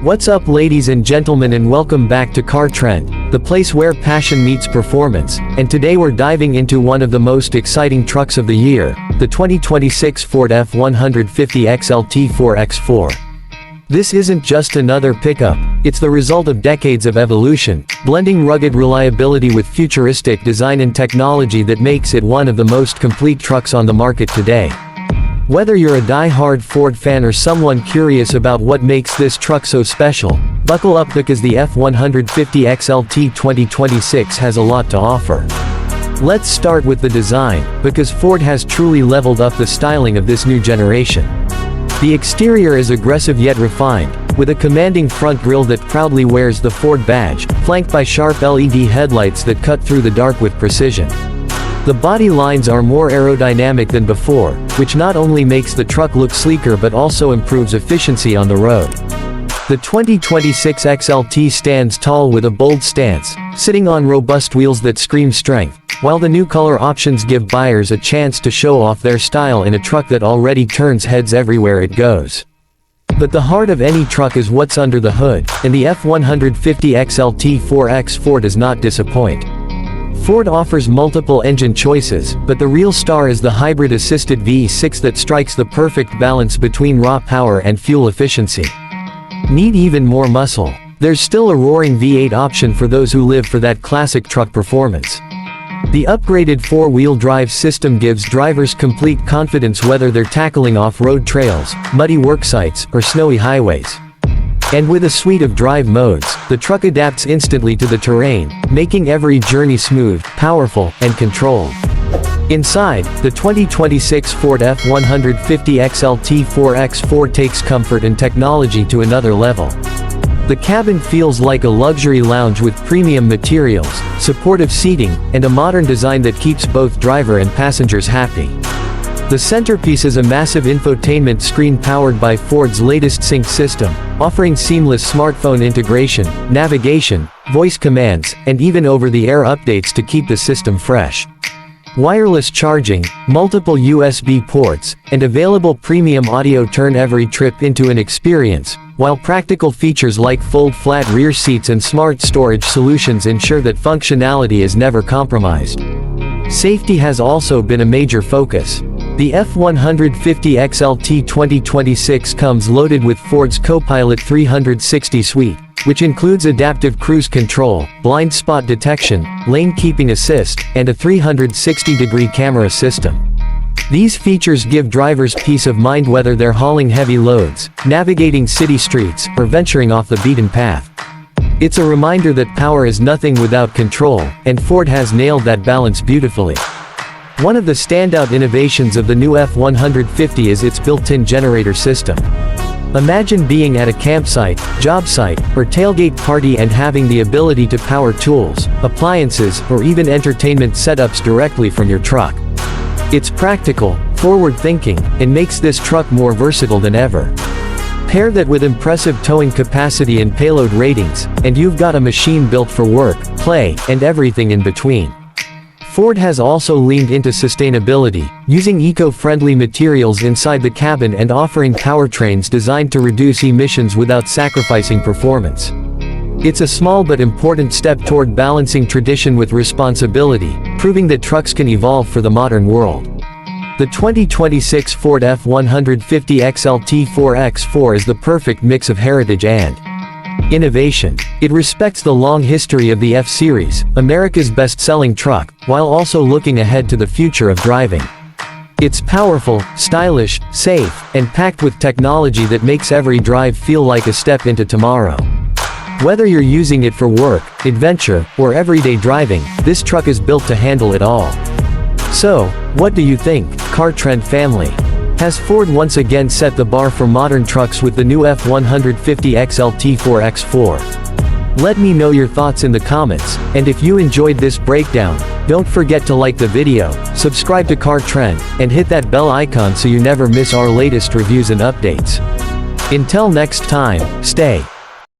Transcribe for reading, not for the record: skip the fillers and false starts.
What's up, ladies and gentlemen, and welcome back to Car Trend, the place where passion meets performance, and today we're diving into one of the most exciting trucks of the year, the 2026 Ford F150 XLT 4x4. This isn't just another pickup, it's the result of decades of evolution, blending rugged reliability with futuristic design and technology that makes it one of the most complete trucks on the market today. Whether you're a die-hard Ford fan or someone curious about what makes this truck so special, buckle up because the F150 XLT 2026 has a lot to offer. Let's start with the design, because Ford has truly leveled up the styling of this new generation. The exterior is aggressive yet refined, with a commanding front grille that proudly wears the Ford badge, flanked by sharp LED headlights that cut through the dark with precision. The body lines are more aerodynamic than before, which not only makes the truck look sleeker but also improves efficiency on the road. The 2026 XLT stands tall with a bold stance, sitting on robust wheels that scream strength, while the new color options give buyers a chance to show off their style in a truck that already turns heads everywhere it goes. But the heart of any truck is what's under the hood, and the F150 XLT 4x4 does not disappoint. Ford offers multiple engine choices, but the real star is the hybrid-assisted V6 that strikes the perfect balance between raw power and fuel efficiency. Need even more muscle? There's still a roaring V8 option for those who live for that classic truck performance. The upgraded four-wheel drive system gives drivers complete confidence whether they're tackling off-road trails, muddy worksites, or snowy highways. And with a suite of drive modes, the truck adapts instantly to the terrain, making every journey smooth, powerful, and controlled. Inside, the 2026 Ford F150 XLT 4x4 takes comfort and technology to another level. The cabin feels like a luxury lounge with premium materials, supportive seating, and a modern design that keeps both driver and passengers happy. The centerpiece is a massive infotainment screen powered by Ford's latest sync system, offering seamless smartphone integration, navigation, voice commands, and even over-the-air updates to keep the system fresh. Wireless charging, multiple USB ports, and available premium audio turn every trip into an experience, while practical features like fold-flat rear seats and smart storage solutions ensure that functionality is never compromised. Safety has also been a major focus. The F150 XLT 2026 comes loaded with Ford's Copilot 360 suite, which includes adaptive cruise control, blind spot detection, lane keeping assist, and a 360-degree camera system. These features give drivers peace of mind whether they're hauling heavy loads, navigating city streets, or venturing off the beaten path. It's a reminder that power is nothing without control, and Ford has nailed that balance beautifully. One of the standout innovations of the new F150 is its built-in generator system. Imagine being at a campsite, job site, or tailgate party and having the ability to power tools, appliances, or even entertainment setups directly from your truck. It's practical, forward-thinking, and makes this truck more versatile than ever. Pair that with impressive towing capacity and payload ratings, and you've got a machine built for work, play, and everything in between. Ford has also leaned into sustainability, using eco-friendly materials inside the cabin and offering powertrains designed to reduce emissions without sacrificing performance. It's a small but important step toward balancing tradition with responsibility, proving that trucks can evolve for the modern world. The 2026 Ford F150 XLT 4x4 is the perfect mix of heritage and innovation. It respects the long history of the F-Series, America's best-selling truck, while also looking ahead to the future of driving. It's powerful, stylish, safe, and packed with technology that makes every drive feel like a step into tomorrow. Whether you're using it for work, adventure, or everyday driving, this truck is built to handle it all. So, what do you think, Car Trend family? Has Ford once again set the bar for modern trucks with the new F150 XLT 4x4? Let me know your thoughts in the comments, and if you enjoyed this breakdown, don't forget to like the video, subscribe to Car Trend, and hit that bell icon so you never miss our latest reviews and updates. Until next time, stay